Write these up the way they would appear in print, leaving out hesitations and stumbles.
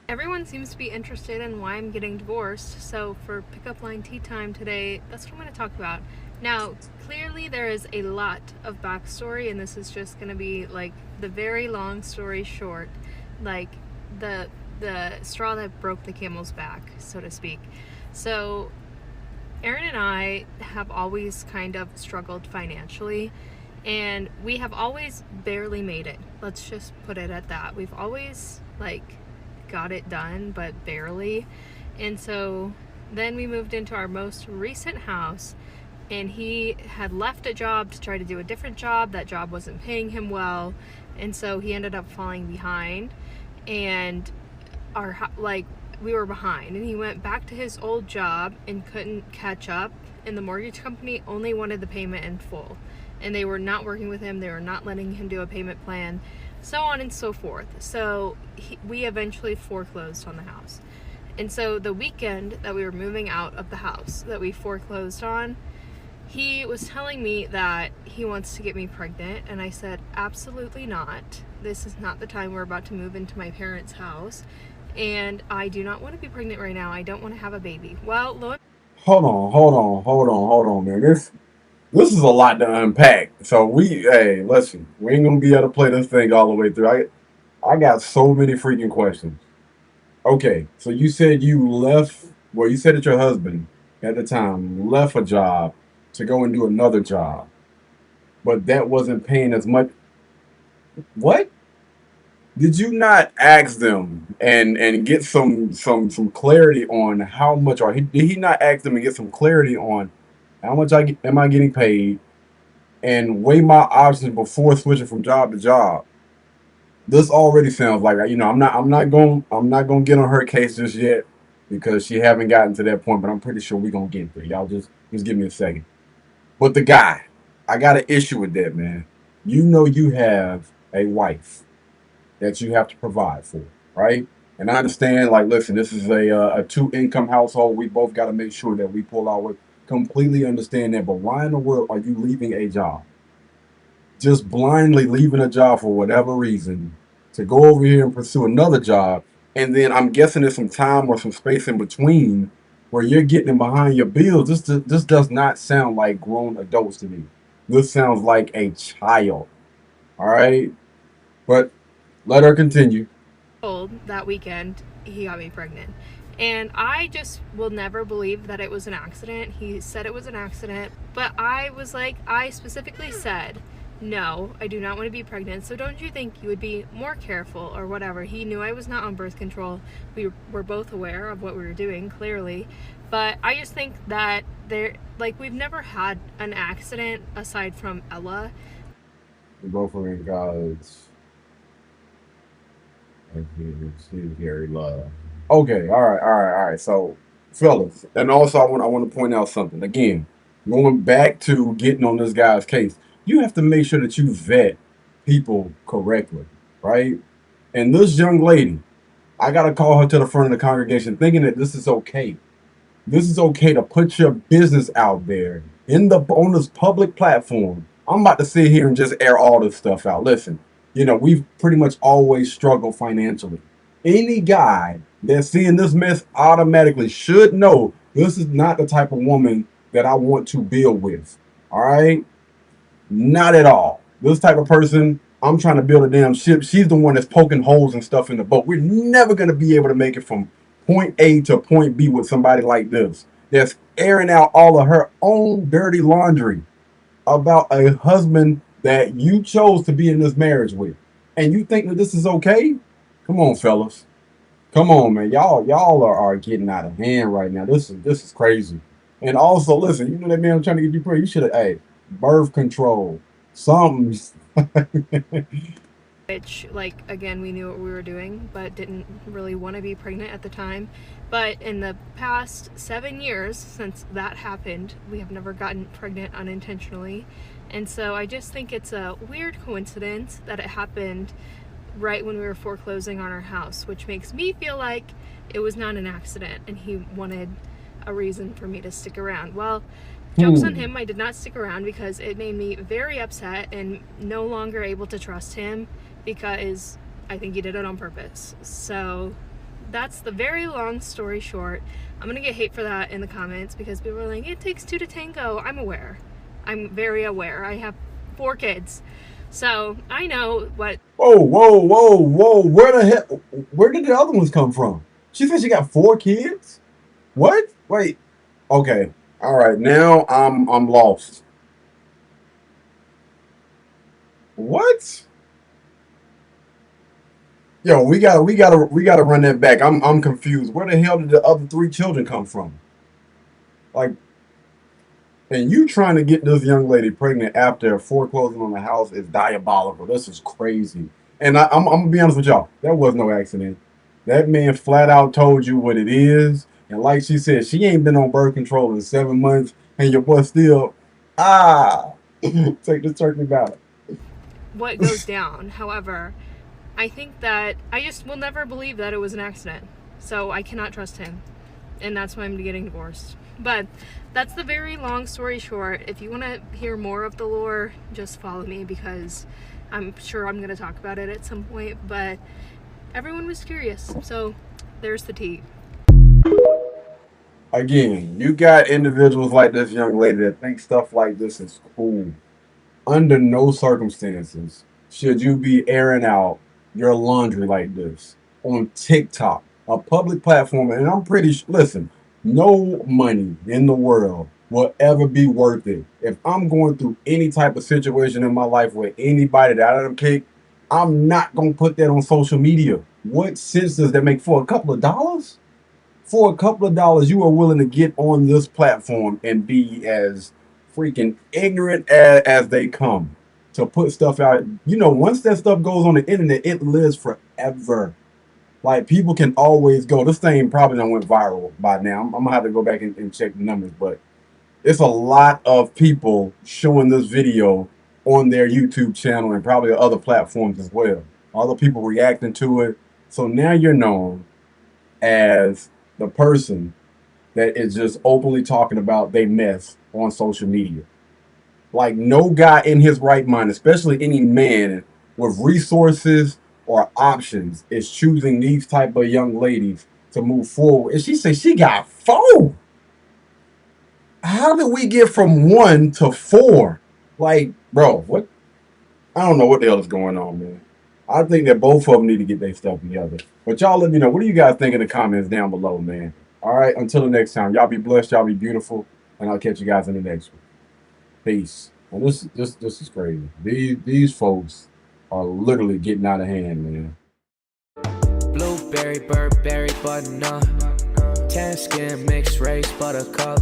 Everyone seems to be interested in why I'm getting divorced, so for pickup line tea time today, that's what I'm going to talk about. Now, clearly there is a lot of backstory, and this is just going to be like the very long story short, like the the straw that broke the camel's back, so to speak. So, Aaron and I have always kind of struggled financially, and we have always barely made it. Let's just put it at that. We've always got it done, but barely. And so then we moved into our most recent house, and he had left a job to try to do a different job. That job wasn't paying him well, and so he ended up falling behind, and we were behind, and he went back to his old job and couldn't catch up, and the mortgage company only wanted the payment in full, and they were not working with him. They were not letting him do a payment plan, so on and so forth. So we eventually foreclosed on the house. And so the weekend that we were moving out of the house that we foreclosed on, he was telling me that he wants to get me pregnant, and I said, absolutely not. This is not the time. We're about to move into my parents' house, and I do not want to be pregnant right now. I don't want to have a baby. Well, Hold on, man. This is a lot to unpack. So hey, listen, we ain't gonna be able to play this thing all the way through. I got so many freaking questions. Okay, so you said you left. Well, you said that your husband at the time left a job to go and do another job, but that wasn't paying as much. What? Did you not ask them and get some clarity on how much, or did he not ask them and get some clarity on how much am I getting paid and weigh my options before switching from job to job? This already sounds like, I'm not going to get on her case just yet because she haven't gotten to that point, but I'm pretty sure we're going to get there. Y'all just give me a second. But the guy, I got an issue with that, man. You know you have a wife that you have to provide for, right? And I understand, like, listen, this is a two income household. We both got to make sure that we pull out with completely understand that. But why in the world are you leaving a job? Just blindly leaving a job for whatever reason to go over here and pursue another job. And then I'm guessing there's some time or some space in between where you're getting behind your bills. This does not sound like grown adults to me. This sounds like a child. All right. But let her continue. told that weekend he got me pregnant. And I just will never believe that it was an accident. He said it was an accident, but I was like, I specifically said, no, I do not want to be pregnant. So don't you think you would be more careful or whatever? He knew I was not on birth control. We were both aware of what we were doing, clearly. But I just think that we've never had an accident aside from Ella. We both were in college. And he's very love. Okay, all right. So, fellas, and also I want to point out something. Again, going back to getting on this guy's case, you have to make sure that you vet people correctly, right? And this young lady, I gotta call her to the front of the congregation, thinking that this is okay. This is okay to put your business out there in the on this public platform. I'm about to sit here and just air all this stuff out. Listen, we've pretty much always struggled financially. Any guy that's seeing this mess automatically should know this is not the type of woman that I want to build with. All right? Not at all. This type of person, I'm trying to build a damn ship. She's the one that's poking holes and stuff in the boat. We're never going to be able to make it from point A to point B with somebody like this that's airing out all of her own dirty laundry about a husband that you chose to be in this marriage with. And you think that this is okay? Come on, fellas. Come on, man. Y'all are getting out of hand right now. This is crazy. And also, listen, you know that man trying to get you pregnant. You should have, hey, birth control, something. Which, again, we knew what we were doing, but didn't really want to be pregnant at the time. But in the past 7 years since that happened, we have never gotten pregnant unintentionally. And so I just think it's a weird coincidence that it happened right when we were foreclosing on our house, which makes me feel like it was not an accident and he wanted a reason for me to stick around. Well, joke's on Hmm. him. I did not stick around because it made me very upset and no longer able to trust him because I think he did it on purpose. So that's the very long story short. I'm gonna get hate for that in the comments because people are like, it takes two to tango. I'm aware. I'm very aware. I have 4 kids. So I know what. Whoa, whoa, whoa, whoa! Where the hell? Where did the other ones come from? She said she got 4 kids. What? Wait. Okay. All right. Now I'm lost. What? Yo, we gotta run that back. I'm confused. Where the hell did the other 3 children come from? Like, and you trying to get this young lady pregnant after foreclosing on the house is diabolical. This is crazy. And I'm gonna be honest with y'all. That was no accident. That man flat out told you what it is. And like she said, she ain't been on birth control in 7 months, and your boy still ah take this turkey back. what goes down. However, I think that I just will never believe that it was an accident. So I cannot trust him. And that's why I'm getting divorced. But that's the very long story short. If you want to hear more of the lore, just follow me because I'm sure I'm going to talk about it at some point. But everyone was curious. So there's the tea. Again, you got individuals like this young lady that think stuff like this is cool. Under no circumstances should you be airing out your laundry like this on TikTok, a public platform. And I'm pretty sure, listen, no money in the world will ever be worth it. If I'm going through any type of situation in my life with anybody that I done pick, I'm not going to put that on social media. What sense does that make for a couple of dollars? For a couple of dollars, you are willing to get on this platform and be as freaking ignorant as they come to put stuff out. You know, once that stuff goes on the internet, it lives forever. Like people can always go. This thing probably done went viral by now. I'm gonna have to go back and check the numbers, but it's a lot of people showing this video on their YouTube channel and probably other platforms as well. Other people reacting to it. So now you're known as the person that is just openly talking about they mess on social media. Like no guy in his right mind, especially any man with resources or options, is choosing these type of young ladies to move forward. And she said she got 4. How did we get from 1 to 4? Like, bro, what? I don't know what the hell is going on, man. I think that both of them need to get their stuff together. But y'all let me know. What do you guys think in the comments down below, man? All right, until the next time. Y'all be blessed, y'all be beautiful, and I'll catch you guys in the next one. Peace. And this is crazy. These folks are literally getting out of hand, man. Blueberry, Burberry, button-up, tan skin, mixed race, buttercup,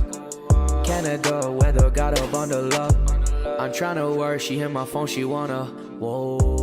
Canada weather, got a bundle up. I'm tryna work, she hit my phone, she wanna, whoa.